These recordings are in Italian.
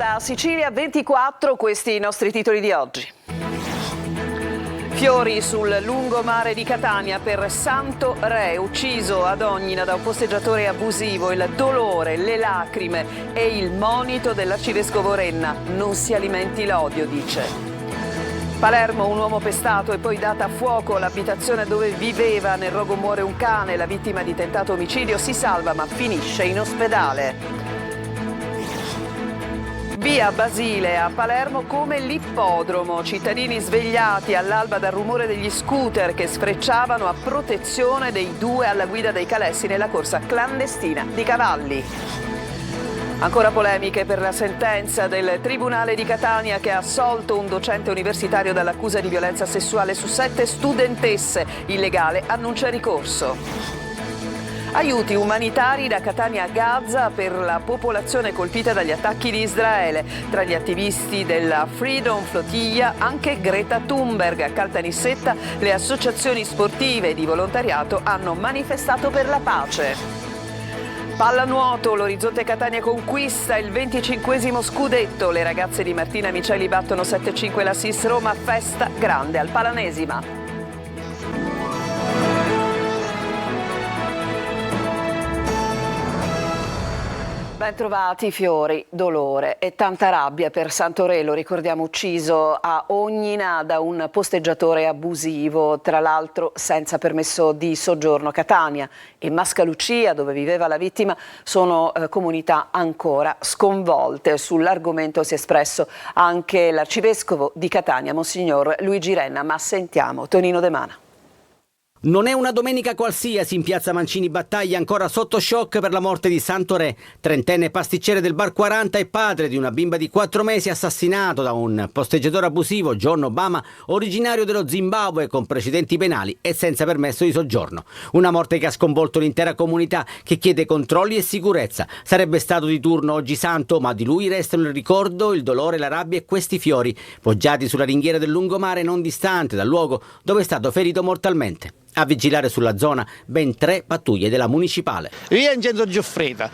da Sicilia 24, questi i nostri titoli di oggi. Fiori sul lungomare di Catania per Santo Re, ucciso ad Ognina da un posteggiatore abusivo. Il dolore, le lacrime e il monito dell'arcivescovo Renna. Non si alimenti l'odio, dice. Palermo, un uomo pestato e poi data a fuoco l'abitazione dove viveva. Nel rogo muore un cane, la vittima di tentato omicidio si salva ma finisce in ospedale. Via Basile a Palermo come l'ippodromo, cittadini svegliati all'alba dal rumore degli scooter che sfrecciavano a protezione dei due alla guida dei calessi nella corsa clandestina di cavalli. Ancora polemiche per la sentenza del Tribunale di Catania che ha assolto un docente universitario dall'accusa di violenza sessuale su 7 studentesse. Illegale annuncia ricorso. Aiuti umanitari da Catania a Gaza per la popolazione colpita dagli attacchi di Israele. Tra gli attivisti della Freedom Flotilla anche Greta Thunberg. A Caltanissetta le associazioni sportive di volontariato hanno manifestato per la pace. Pallanuoto, l'Orizzonte Catania conquista il 25esimo scudetto. Le ragazze di Martina Miceli battono 7-5 la SIS Roma, festa grande al Palanesima. Ben trovati, fiori, dolore e tanta rabbia per Santoré, lo ricordiamo, ucciso a Ognina da un posteggiatore abusivo, tra l'altro senza permesso di soggiorno. Catania e Mascalucia, dove viveva la vittima, sono comunità ancora sconvolte. Sull'argomento si è espresso anche l'arcivescovo di Catania, Monsignor Luigi Renna, ma sentiamo Tonino De Mana. Non è una domenica qualsiasi in piazza Mancini Battaglia, ancora sotto shock per la morte di Santoré, trentenne pasticcere del Bar 40 e padre di una bimba di 4 mesi assassinato da un posteggiatore abusivo, John Obama, originario dello Zimbabwe con precedenti penali e senza permesso di soggiorno. Una morte che ha sconvolto l'intera comunità, che chiede controlli e sicurezza. Sarebbe stato di turno oggi santo, ma di lui restano il ricordo, il dolore, la rabbia e questi fiori, poggiati sulla ringhiera del lungomare non distante dal luogo dove è stato ferito mortalmente. A vigilare sulla zona ben 3 pattuglie della municipale. Via Incenso Giuffrida,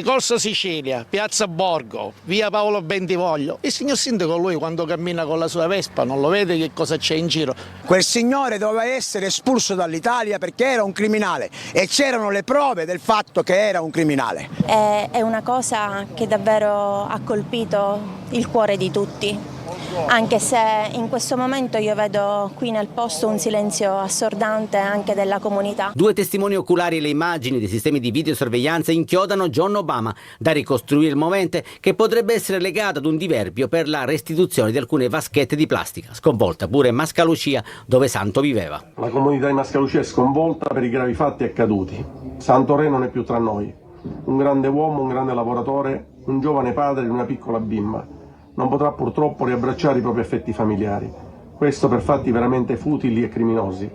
Corso Sicilia, Piazza Borgo, via Paolo Bentivoglio. Il signor sindaco, lui quando cammina con la sua Vespa non lo vede che cosa c'è in giro. Quel signore doveva essere espulso dall'Italia perché era un criminale e c'erano le prove del fatto che era un criminale. È una cosa che davvero ha colpito il cuore di tutti. Anche se in questo momento io vedo qui nel posto un silenzio assordante anche della comunità. 2 testimoni oculari e le immagini dei sistemi di videosorveglianza inchiodano John Obama, da ricostruire il movente che potrebbe essere legato ad un diverbio per la restituzione di alcune vaschette di plastica. Sconvolta pure Mascalucia, dove Santo viveva. La comunità di Mascalucia è sconvolta per i gravi fatti accaduti. Santoré non è più tra noi. Un grande uomo, un grande lavoratore, un giovane padre di una piccola bimba. Non potrà purtroppo riabbracciare i propri affetti familiari. Questo per fatti veramente futili e criminosi.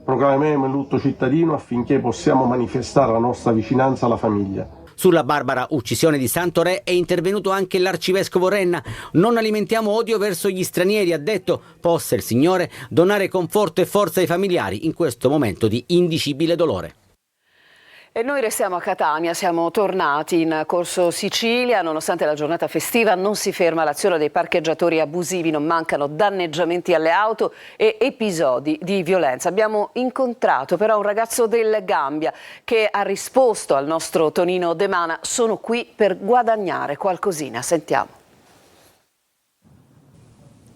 Proclamiamo il lutto cittadino affinché possiamo manifestare la nostra vicinanza alla famiglia. Sulla barbara uccisione di Santoré è intervenuto anche l'arcivescovo Renna. Non alimentiamo odio verso gli stranieri, ha detto. Possa il Signore donare conforto e forza ai familiari in questo momento di indicibile dolore. E noi restiamo a Catania, siamo tornati in Corso Sicilia, nonostante la giornata festiva non si ferma l'azione dei parcheggiatori abusivi, non mancano danneggiamenti alle auto e episodi di violenza. Abbiamo incontrato però un ragazzo del Gambia che ha risposto al nostro Tonino De Mana: sono qui per guadagnare qualcosina, sentiamo.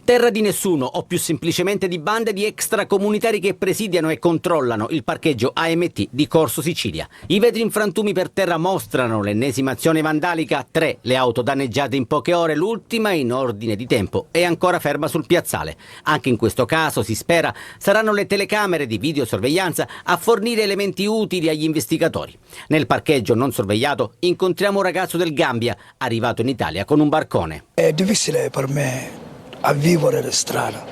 Terra di nessuno, o più semplicemente di bande di extracomunitari che presidiano e controllano il parcheggio AMT di Corso Sicilia. I vetri in frantumi per terra mostrano l'ennesima azione vandalica. 3 le auto danneggiate in poche ore, l'ultima in ordine di tempo è ancora ferma sul piazzale. Anche in questo caso, si spera, saranno le telecamere di videosorveglianza a fornire elementi utili agli investigatori. Nel parcheggio non sorvegliato incontriamo un ragazzo del Gambia, arrivato in Italia con un barcone. È difficile per me a vivere la strada.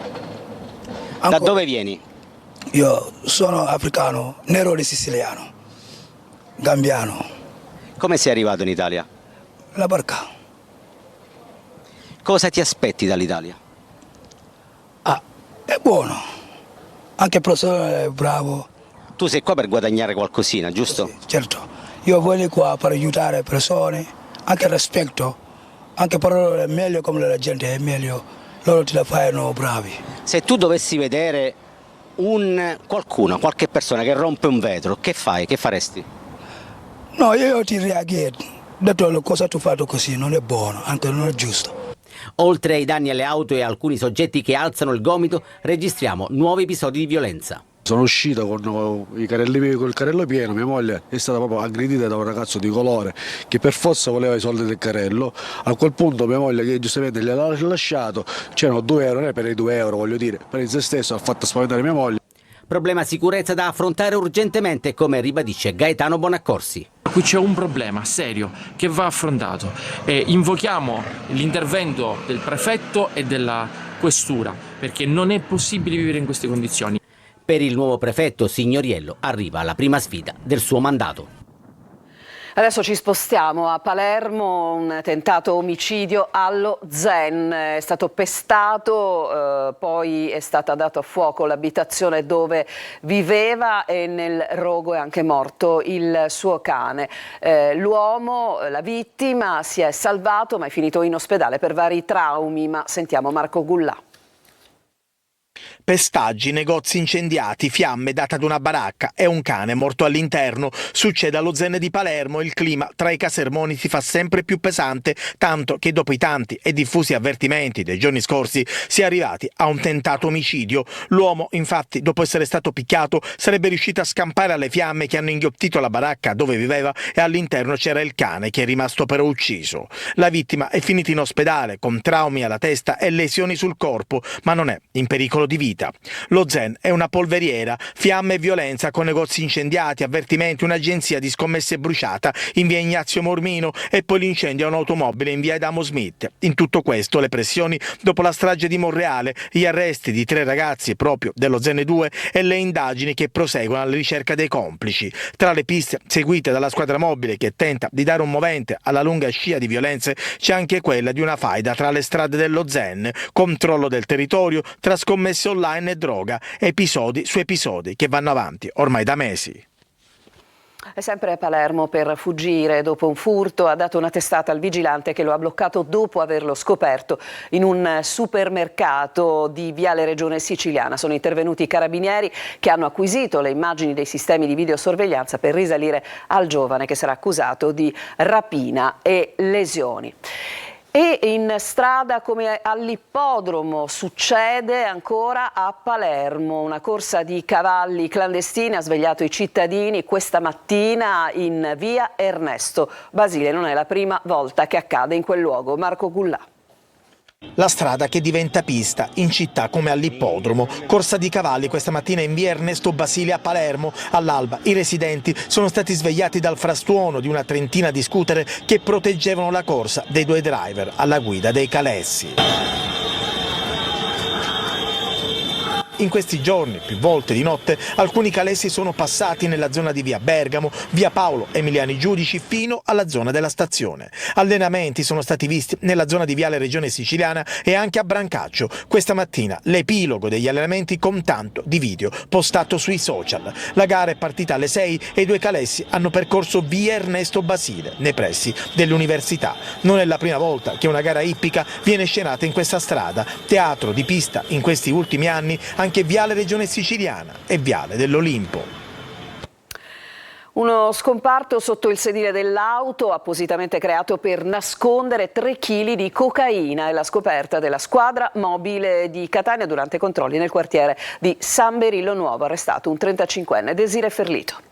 Da dove vieni? Io sono africano, nero e siciliano, gambiano. Come sei arrivato in Italia? La barca. Cosa ti aspetti dall'Italia? È buono, anche il professore è bravo. Tu sei qua per guadagnare qualcosina, giusto? Sì, certo, io voglio qua per aiutare persone, anche rispetto Anche per loro è meglio, come la gente è meglio, loro te la fanno bravi. Se tu dovessi vedere qualche persona che rompe un vetro, che fai? Che faresti? No, io ti reagirò. Detto cosa tu hai fatto così, non è buono, anche non è giusto. Oltre ai danni alle auto e alcuni soggetti che alzano il gomito, registriamo nuovi episodi di violenza. Sono uscito con il carrello pieno, mia moglie è stata proprio aggredita da un ragazzo di colore che per forza voleva i soldi del carrello. A quel punto mia moglie, che giustamente gliel'ha lasciato, c'erano 2 euro, non è per i 2 euro, voglio dire, per il se stesso ha fatto spaventare mia moglie. Problema sicurezza da affrontare urgentemente, come ribadisce Gaetano Bonaccorsi. Qui c'è un problema serio che va affrontato e invochiamo l'intervento del prefetto e della questura, perché non è possibile vivere in queste condizioni. Per il nuovo prefetto Signoriello arriva la prima sfida del suo mandato. Adesso ci spostiamo a Palermo, un tentato omicidio allo Zen, è stato pestato, poi è stata data a fuoco l'abitazione dove viveva e nel rogo è anche morto il suo cane. L'uomo, la vittima, si è salvato ma è finito in ospedale per vari traumi, ma sentiamo Marco Gullà. Pestaggi, negozi incendiati, fiamme date ad una baracca e un cane morto all'interno. Succede allo Zen di Palermo, il clima tra i casermoni si fa sempre più pesante, tanto che dopo i tanti e diffusi avvertimenti dei giorni scorsi si è arrivati a un tentato omicidio. L'uomo, infatti, dopo essere stato picchiato, sarebbe riuscito a scampare alle fiamme che hanno inghiottito la baracca dove viveva e all'interno c'era il cane che è rimasto però ucciso. La vittima è finita in ospedale con traumi alla testa e lesioni sul corpo, ma non è in pericolo di vita. Lo Zen è una polveriera, fiamme e violenza con negozi incendiati, avvertimenti, un'agenzia di scommesse bruciata in via Ignazio Mormino e poi l'incendio a un'automobile in via Adamo Smith. In tutto questo le pressioni dopo la strage di Monreale, gli arresti di 3 ragazzi proprio dello Zen 2 e le indagini che proseguono alla ricerca dei complici. Tra le piste seguite dalla squadra mobile che tenta di dare un movente alla lunga scia di violenze c'è anche quella di una faida tra le strade dello Zen, controllo del territorio tra scommesse online e droga, episodi su episodi che vanno avanti ormai da mesi. È sempre a Palermo per fuggire dopo un furto, ha dato una testata al vigilante che lo ha bloccato dopo averlo scoperto in un supermercato di Viale Regione Siciliana. Sono intervenuti i carabinieri che hanno acquisito le immagini dei sistemi di videosorveglianza per risalire al giovane che sarà accusato di rapina e lesioni. E in strada come all'ippodromo succede ancora a Palermo, una corsa di cavalli clandestina ha svegliato i cittadini questa mattina in via Ernesto Basile, non è la prima volta che accade in quel luogo. Marco Gullà. La strada che diventa pista in città come all'ippodromo. Corsa di cavalli questa mattina in via Ernesto Basile a Palermo. All'alba i residenti sono stati svegliati dal frastuono di una trentina di scooter che proteggevano la corsa dei 2 driver alla guida dei calessi. In questi giorni, più volte di notte, alcuni calessi sono passati nella zona di via Bergamo, via Paolo Emiliani Giudici fino alla zona della stazione. Allenamenti sono stati visti nella zona di Viale Regione Siciliana e anche a Brancaccio. Questa mattina l'epilogo degli allenamenti con tanto di video postato sui social. La gara è partita alle 6 e i 2 calessi hanno percorso via Ernesto Basile, nei pressi dell'università. Non è la prima volta che una gara ippica viene scenata in questa strada, teatro di pista in questi ultimi anni anche Viale Regione Siciliana e Viale dell'Olimpo. Uno scomparto sotto il sedile dell'auto appositamente creato per nascondere 3 kg di cocaina è la scoperta della squadra mobile di Catania durante controlli nel quartiere di San Berillo Nuovo, arrestato un 35enne, Desire Ferlito.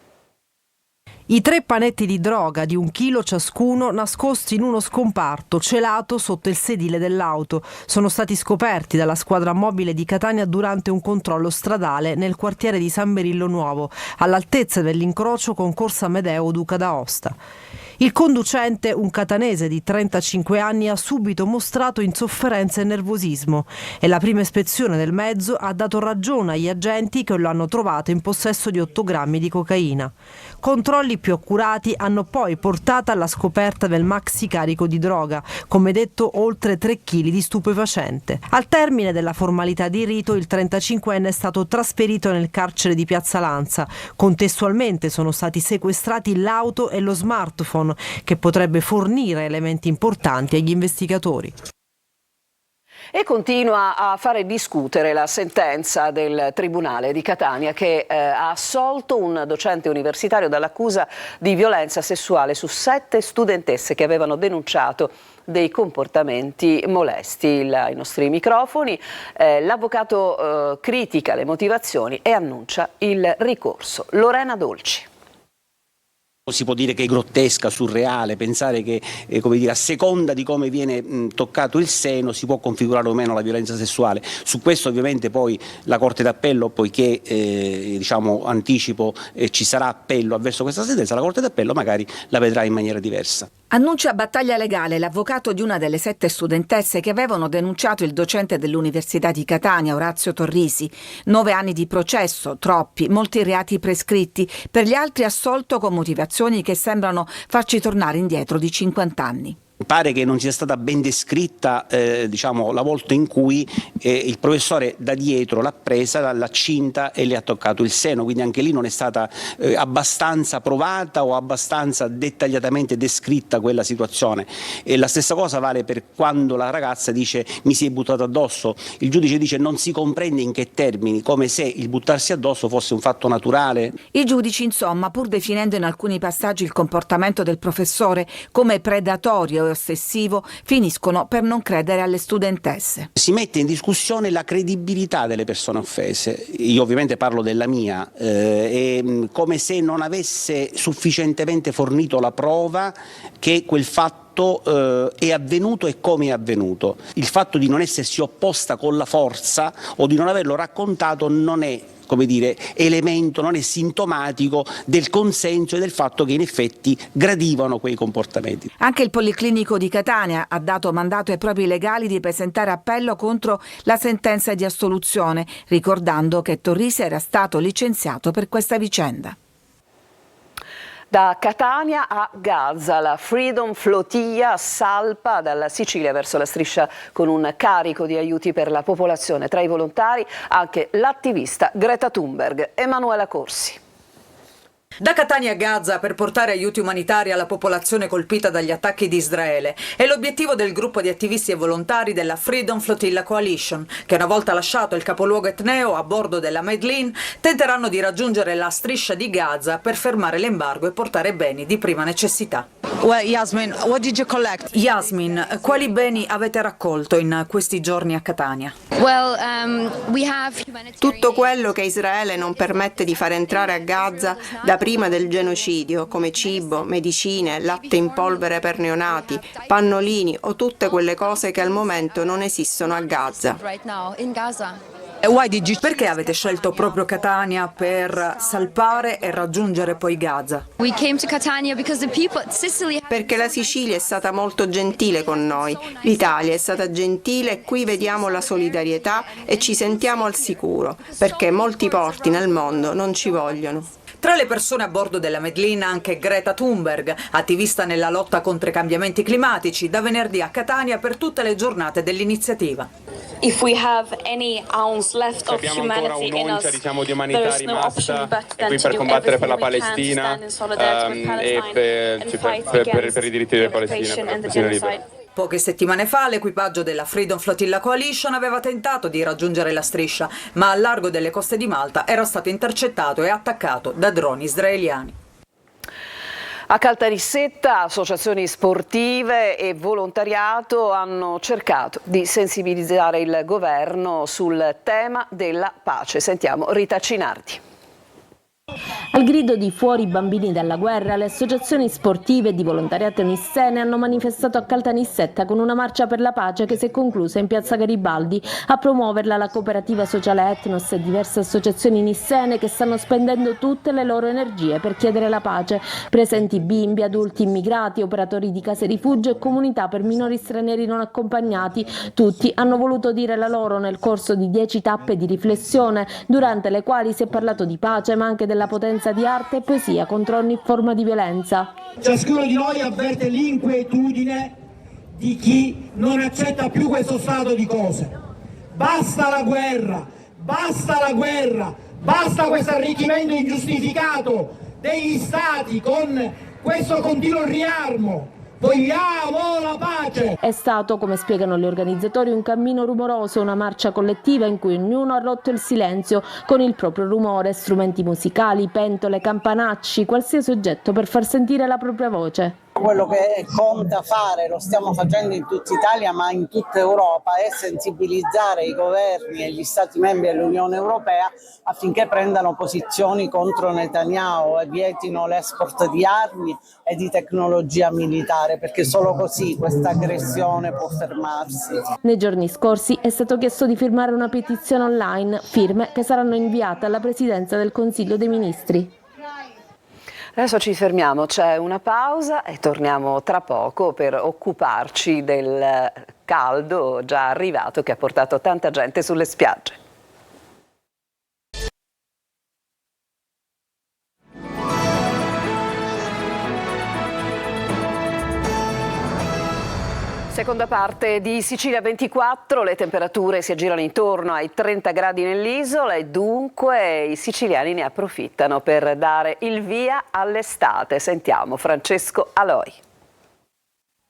I 3 panetti di droga di 1 chilo ciascuno nascosti in uno scomparto celato sotto il sedile dell'auto sono stati scoperti dalla squadra mobile di Catania durante un controllo stradale nel quartiere di San Berillo Nuovo, all'altezza dell'incrocio con Corsa Amedeo Duca d'Aosta. Il conducente, un catanese di 35 anni, ha subito mostrato insofferenza e nervosismo e la prima ispezione del mezzo ha dato ragione agli agenti che lo hanno trovato in possesso di 8 grammi di cocaina. Controlli più accurati hanno poi portato alla scoperta del maxi carico di droga, come detto oltre 3 kg di stupefacente. Al termine della formalità di rito il 35enne è stato trasferito nel carcere di Piazza Lanza. Contestualmente sono stati sequestrati l'auto e lo smartphone Clinton, che potrebbe fornire elementi importanti agli investigatori. E continua a fare discutere la sentenza del Tribunale di Catania che ha assolto un docente universitario dall'accusa di violenza sessuale su 7 studentesse che avevano denunciato dei comportamenti molesti. Ai nostri microfoni l'avvocato critica le motivazioni e annuncia il ricorso. Lorena Dolci. Si può dire che è grottesca, surreale, pensare che a seconda di come viene toccato il seno si può configurare o meno la violenza sessuale. Su questo ovviamente poi la Corte d'Appello, poiché anticipo ci sarà appello avverso questa sentenza, la Corte d'Appello magari la vedrà in maniera diversa. Annuncia battaglia legale l'avvocato di una delle 7 studentesse che avevano denunciato il docente dell'Università di Catania, Orazio Torrisi. 9 anni di processo, troppi, molti reati prescritti, per gli altri assolto con motivazioni che sembrano farci tornare indietro di 50 anni. Pare che non sia stata ben descritta la volta in cui il professore da dietro l'ha presa, l'ha cinta e le ha toccato il seno, quindi anche lì non è stata abbastanza provata o abbastanza dettagliatamente descritta quella situazione. E la stessa cosa vale per quando la ragazza dice mi si è buttato addosso, il giudice dice non si comprende in che termini, come se il buttarsi addosso fosse un fatto naturale. I giudici insomma, pur definendo in alcuni passaggi il comportamento del professore come predatorio e ossessivo, finiscono per non credere alle studentesse. Si mette in discussione la credibilità delle persone offese, io ovviamente parlo della mia, come se non avesse sufficientemente fornito la prova che quel fatto è avvenuto e come è avvenuto. Il fatto di non essersi opposta con la forza o di non averlo raccontato non è elemento, non è sintomatico del consenso e del fatto che in effetti gradivano quei comportamenti. Anche il Policlinico di Catania ha dato mandato ai propri legali di presentare appello contro la sentenza di assoluzione, ricordando che Torrisi era stato licenziato per questa vicenda. Da Catania a Gaza, la Freedom Flotilla salpa dalla Sicilia verso la striscia con un carico di aiuti per la popolazione. Tra i volontari anche l'attivista Greta Thunberg. Emanuela Corsi. Da Catania a Gaza per portare aiuti umanitari alla popolazione colpita dagli attacchi di Israele è l'obiettivo del gruppo di attivisti e volontari della Freedom Flotilla Coalition, che una volta lasciato il capoluogo etneo a bordo della Medellin tenteranno di raggiungere la striscia di Gaza per fermare l'embargo e portare beni di prima necessità. Yasmin, what did you collect? Yasmin, quali beni avete raccolto in questi giorni a Catania? Tutto quello che Israele non permette di far entrare a Gaza da prima del genocidio, come cibo, medicine, latte in polvere per neonati, pannolini o tutte quelle cose che al momento non esistono a Gaza. Perché avete scelto proprio Catania per salpare e raggiungere poi Gaza? Perché la Sicilia è stata molto gentile con noi, l'Italia è stata gentile e qui vediamo la solidarietà e ci sentiamo al sicuro, perché molti porti nel mondo non ci vogliono. Tra le persone a bordo della Medellin anche Greta Thunberg, attivista nella lotta contro i cambiamenti climatici, da venerdì a Catania per tutte le giornate dell'iniziativa. Se abbiamo ancora un'oncia di umanità rimasta, è qui per combattere per la Palestina e per i diritti della Palestina, per la Palestina libera. Poche settimane fa l'equipaggio della Freedom Flotilla Coalition aveva tentato di raggiungere la striscia, ma al largo delle coste di Malta era stato intercettato e attaccato da droni israeliani. A Caltanissetta associazioni sportive e volontariato hanno cercato di sensibilizzare il governo sul tema della pace. Sentiamo Rita Cinardi. Al grido di fuori i bambini dalla guerra, le associazioni sportive di volontariato nissene hanno manifestato a Caltanissetta con una marcia per la pace che si è conclusa in piazza Garibaldi. A promuoverla la cooperativa sociale Etnos e diverse associazioni nissene che stanno spendendo tutte le loro energie per chiedere la pace. Presenti bimbi, adulti, immigrati, operatori di case rifugio e comunità per minori stranieri non accompagnati. Tutti hanno voluto dire la loro nel corso di 10 tappe di riflessione, durante le quali si è parlato di pace ma anche della potenza di arte e poesia contro ogni forma di violenza. Ciascuno di noi avverte l'inquietudine di chi non accetta più questo stato di cose. Basta la guerra, basta la guerra, basta questo arricchimento ingiustificato degli stati con questo continuo riarmo. Vogliamo la pace! È stato, come spiegano gli organizzatori, un cammino rumoroso, una marcia collettiva in cui ognuno ha rotto il silenzio con il proprio rumore, strumenti musicali, pentole, campanacci, qualsiasi oggetto per far sentire la propria voce. Quello che conta fare, lo stiamo facendo in tutta Italia ma in tutta Europa, è sensibilizzare i governi e gli Stati membri dell'Unione Europea affinché prendano posizioni contro Netanyahu e vietino l'export di armi e di tecnologia militare, perché solo così questa aggressione può fermarsi. Nei giorni scorsi è stato chiesto di firmare una petizione online, firme che saranno inviate alla Presidenza del Consiglio dei Ministri. Adesso ci fermiamo, c'è una pausa e torniamo tra poco per occuparci del caldo già arrivato che ha portato tanta gente sulle spiagge. Seconda parte di Sicilia 24, le temperature si aggirano intorno ai 30 gradi nell'isola e dunque i siciliani ne approfittano per dare il via all'estate. Sentiamo Francesco Aloi.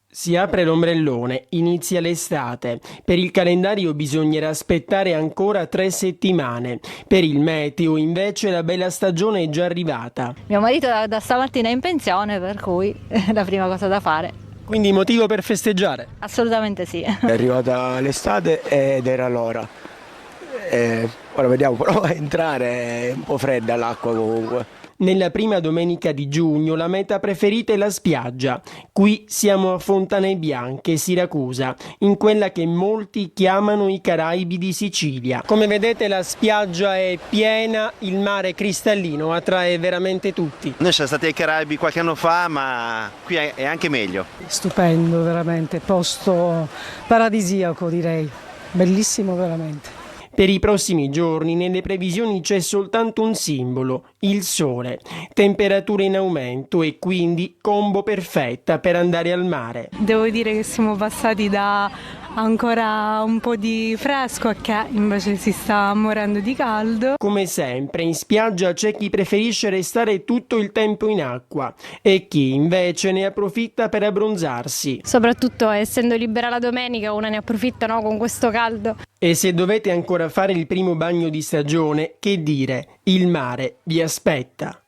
Si apre l'ombrellone, inizia l'estate. Per il calendario bisognerà aspettare ancora 3 settimane. Per il meteo invece la bella stagione è già arrivata. Mio marito da stamattina è in pensione, per cui è la prima cosa da fare. Quindi motivo per festeggiare? Assolutamente sì. È arrivata l'estate ed era l'ora. Ora vediamo, prova a entrare, è un po' fredda l'acqua comunque. Nella prima domenica di giugno la meta preferita è la spiaggia. Qui siamo a Fontane Bianche, Siracusa, in quella che molti chiamano i Caraibi di Sicilia. Come vedete la spiaggia è piena, il mare cristallino attrae veramente tutti. Noi siamo stati ai Caraibi qualche anno fa, ma qui è anche meglio. Stupendo, veramente, posto paradisiaco direi, bellissimo veramente. Per i prossimi giorni nelle previsioni c'è soltanto un simbolo, il sole. Temperature in aumento e quindi combo perfetta per andare al mare. Devo dire che siamo passati da ancora un po' di fresco a che invece si sta morendo di caldo. Come sempre in spiaggia c'è chi preferisce restare tutto il tempo in acqua e chi invece ne approfitta per abbronzarsi. Soprattutto essendo libera la domenica uno ne approfitta, no, con questo caldo. E se dovete ancora fare il primo bagno di stagione, che dire, il mare vi aspetta.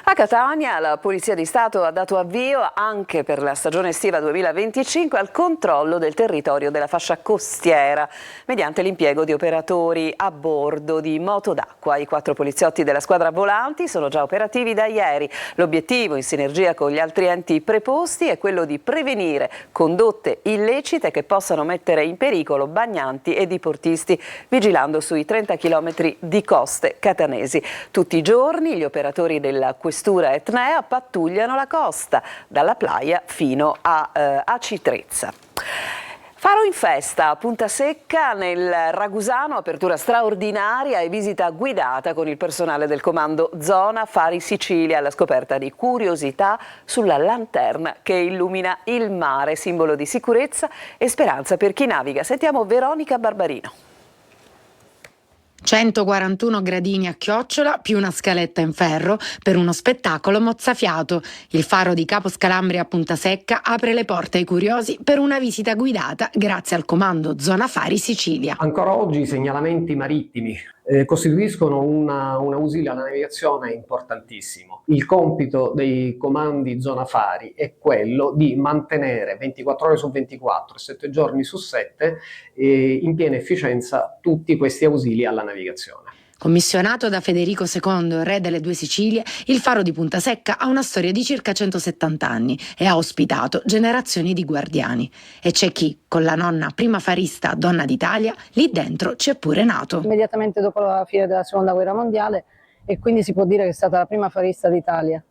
A Catania la Polizia di Stato ha dato avvio anche per la stagione estiva 2025 al controllo del territorio della fascia costiera mediante l'impiego di operatori a bordo di moto d'acqua. I 4 poliziotti della squadra volanti sono già operativi da ieri. L'obiettivo, in sinergia con gli altri enti preposti, è quello di prevenire condotte illecite che possano mettere in pericolo bagnanti e diportisti, vigilando sui 30 chilometri di coste catanesi. Tutti i giorni gli operatori della questura etnea pattugliano la costa, dalla Playa fino a Citrezza. Faro in festa a Punta Secca nel Ragusano, apertura straordinaria e visita guidata con il personale del comando Zona Fari Sicilia alla scoperta di curiosità sulla lanterna che illumina il mare, simbolo di sicurezza e speranza per chi naviga. Sentiamo Veronica Barbarino. 141 gradini a chiocciola più una scaletta in ferro per uno spettacolo mozzafiato. Il faro di Capo Scalambria a Punta Secca apre le porte ai curiosi per una visita guidata grazie al comando Zona Fari Sicilia. Ancora oggi i segnalamenti marittimi costituiscono un aussilio alla navigazione importantissimo. Il compito dei comandi Zona Fari è quello di mantenere 24 ore su 24, 7 giorni su 7 in piena efficienza tutti questi ausili alla navigazione. Commissionato da Federico II, re delle due Sicilie, il faro di Punta Secca ha una storia di circa 170 anni e ha ospitato generazioni di guardiani. E c'è chi, con la nonna prima farista donna d'Italia, lì dentro c'è pure nato. Immediatamente dopo la fine della Seconda Guerra Mondiale, e quindi si può dire che è stata la prima farista d'Italia.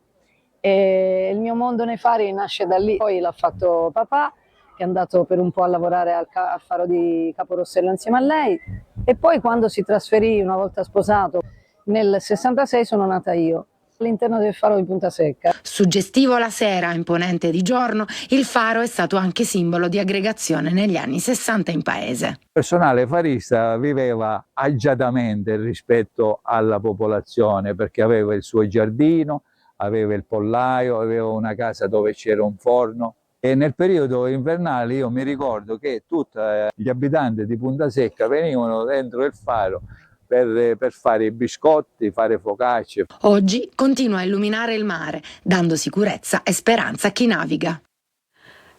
E il mio mondo nei fari nasce da lì, poi l'ha fatto papà, che è andato per un po' a lavorare al faro di Caporossello insieme a lei, e poi quando si trasferì, una volta sposato, nel 66 sono nata io, all'interno del faro di Punta Secca. Suggestivo la sera, imponente di giorno, il faro è stato anche simbolo di aggregazione negli anni 60 in paese. Il personale farista viveva agiatamente rispetto alla popolazione perché aveva il suo giardino, aveva il pollaio, aveva una casa dove c'era un forno. E nel periodo invernale io mi ricordo che tutti gli abitanti di Punta Secca venivano dentro il faro per fare i biscotti, fare focacce. Oggi continua a illuminare il mare, dando sicurezza e speranza a chi naviga.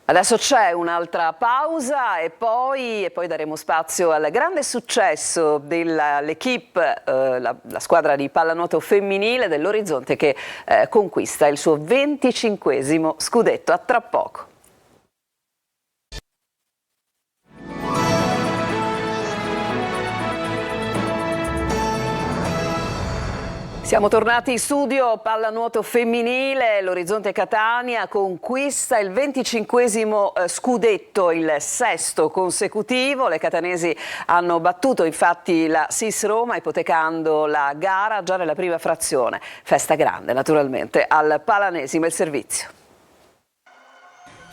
Adesso c'è un'altra pausa e poi daremo spazio al grande successo dell'Equipe, la squadra di pallanuoto femminile dell'Orizzonte che conquista il suo 25esimo scudetto. A tra poco. Siamo tornati in studio, pallanuoto femminile, l'Orizzonte Catania conquista il 25esimo scudetto, il 6º consecutivo. Le catanesi hanno battuto infatti la SIS Roma ipotecando la gara già nella prima frazione. Festa grande naturalmente al Palanesimo il servizio.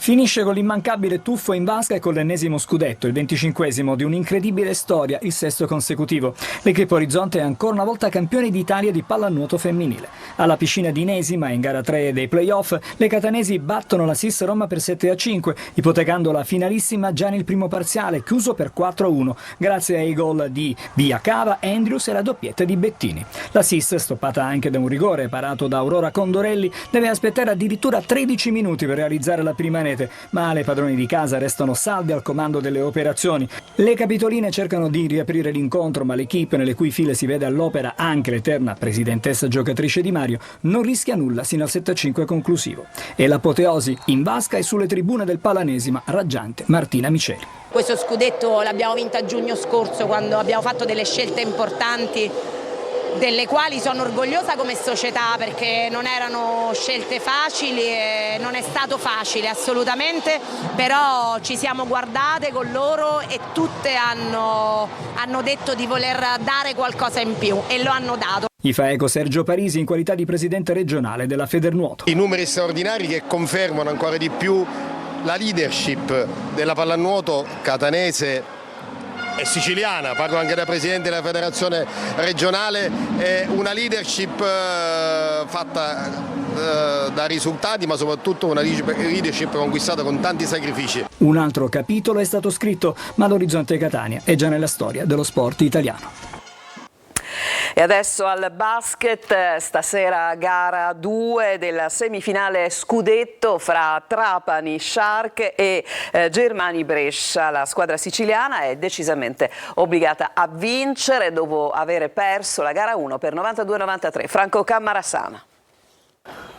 Finisce con l'immancabile tuffo in vasca e con l'ennesimo scudetto, il 25esimo di un'incredibile storia, il 6º consecutivo. L'Equipe Orizzonte è ancora una volta campione d'Italia di pallanuoto femminile. Alla piscina di Inesima, in gara 3 dei playoff, le catanesi battono la SIS Roma per 7-5, ipotecando la finalissima già nel primo parziale, chiuso per 4-1, grazie ai gol di Via Cava, Andrews e la doppietta di Bettini. La SIS, stoppata anche da un rigore parato da Aurora Condorelli, deve aspettare addirittura 13 minuti per realizzare la prima ma le padroni di casa restano salde al comando delle operazioni. Le capitoline cercano di riaprire l'incontro, ma l'Equipe, nelle cui file si vede all'opera anche l'eterna presidentessa giocatrice Di Mario, non rischia nulla sino al 7-5 conclusivo. E l'apoteosi in vasca e sulle tribune del Palanesima, raggiante Martina Miceli. Questo scudetto l'abbiamo vinto a giugno scorso, quando abbiamo fatto delle scelte importanti, delle quali sono orgogliosa come società, perché non erano scelte facili e non è stato facile assolutamente, però ci siamo guardate con loro e tutte hanno detto di voler dare qualcosa in più e lo hanno dato. I fa eco Sergio Parisi in qualità di presidente regionale della Federnuoto. I numeri straordinari che confermano ancora di più la leadership della pallanuoto catanese e siciliana, parlo anche da presidente della federazione regionale, è una leadership fatta da risultati, ma soprattutto una leadership conquistata con tanti sacrifici. Un altro capitolo è stato scritto, ma l'Orizzonte Catania è già nella storia dello sport italiano. E adesso al basket, stasera gara 2 della semifinale scudetto fra Trapani Shark e Germani Brescia. La squadra siciliana è decisamente obbligata a vincere dopo aver perso la gara 1 per 92-93. Franco Cammarasana.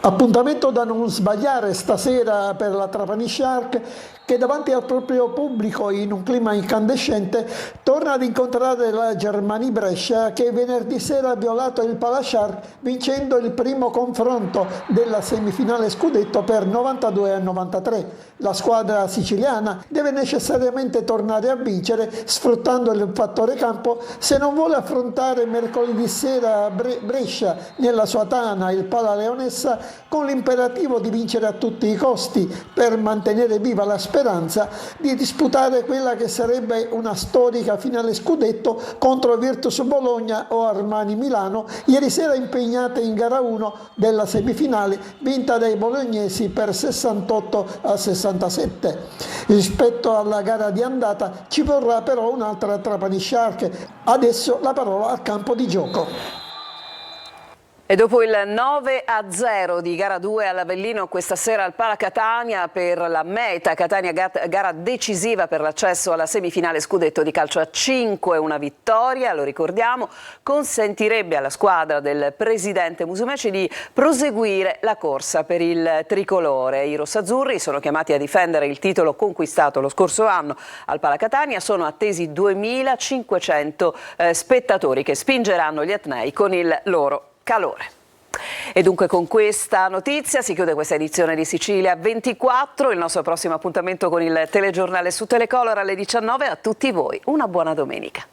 Appuntamento da non sbagliare stasera per la Trapani Shark, che davanti al proprio pubblico in un clima incandescente torna ad incontrare la Germani Brescia, che venerdì sera ha violato il Palashark vincendo il primo confronto della semifinale scudetto per 92-93. La squadra siciliana deve necessariamente tornare a vincere sfruttando il fattore campo se non vuole affrontare mercoledì sera Brescia nella sua tana, il Pala Leonessa, con l'imperativo di vincere a tutti i costi per mantenere viva la speranza di disputare quella che sarebbe una storica finale scudetto contro Virtus Bologna o Armani Milano, ieri sera impegnate in gara 1 della semifinale vinta dai bolognesi per 68-67. Rispetto alla gara di andata ci vorrà però un'altra Trapani Shark. Adesso la parola al campo di gioco. E dopo il 9-0 di gara 2 all'Avellino, questa sera al Pala Catania per la meta Catania, gara decisiva per l'accesso alla semifinale scudetto di calcio a 5, una vittoria, lo ricordiamo, consentirebbe alla squadra del presidente Musumeci di proseguire la corsa per il tricolore. I rossazzurri sono chiamati a difendere il titolo conquistato lo scorso anno al Pala Catania, sono attesi 2500 spettatori che spingeranno gli etnei con il loro calore. E dunque con questa notizia si chiude questa edizione di Sicilia 24, il nostro prossimo appuntamento con il telegiornale su Telecolor alle 19. A tutti voi una buona domenica.